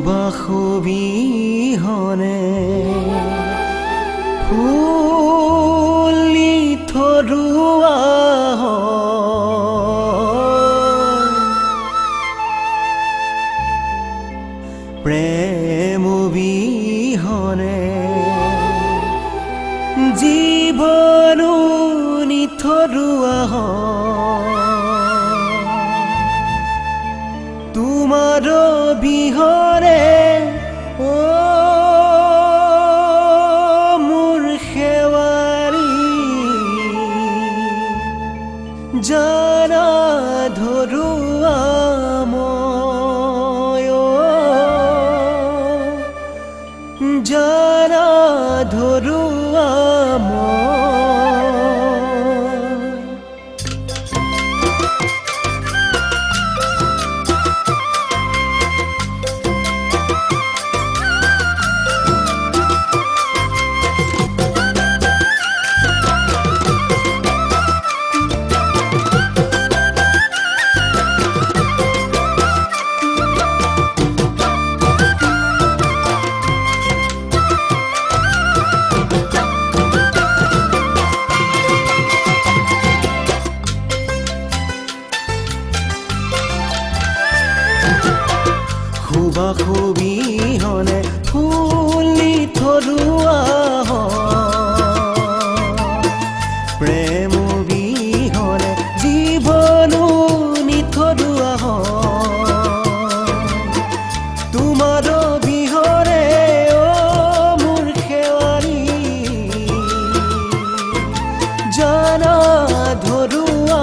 সুবাসবিহনে ফুলি থৰুৱা প্ৰেম বিহনে জীৱনো নিথৰুৱা তোমাৰ বিহনে ও মোৰ শেৱাৰী জানা ধৰুৱা জানা ধৰুৱা সুবাসবিহনে ফুলি থৰুৱা প্ৰেম বিহনে জীৱনো নিথৰুৱা তোমাৰ বিহনে ও মোৰ শেৱাৰী জানা ধৰুৱা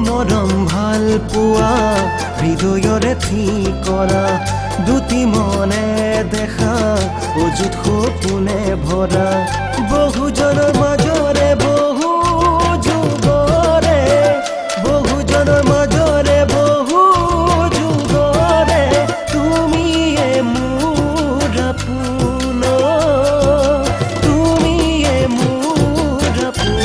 মৰম ভাল পোৱা হৃদয়ৰে ঠিক কৰা দুটি মনে দেখা অযুত সপোনে ভৰা বহুজনৰ মাজৰে বহু যুগৰে বহুজনৰ মাজৰে বহু যুগৰে তুমিয়ে মোৰ আপোন তুমিয়ে মোৰ আপোন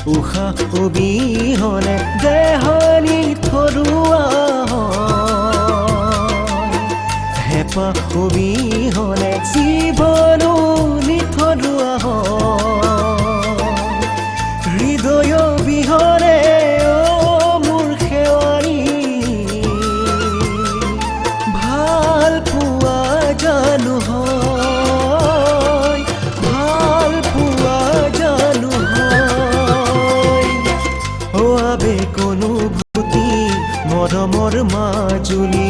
উষা অবিহনে দেহনি থৰুৱা হেঁপাহ অবিহনে জীৱনো নিথৰুৱা হৃদয় বিহনে ও মোৰ শেৱাৰী ভাল পোৱা জানো হয় ভাল পোৱা জানো অনুভূতি মৰমৰ মাজুলী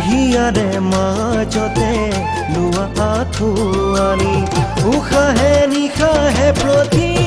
হিয়াৰে মাজতে লোৱা আঁঠুৱানি উশাহে নিশাহে প্ৰতি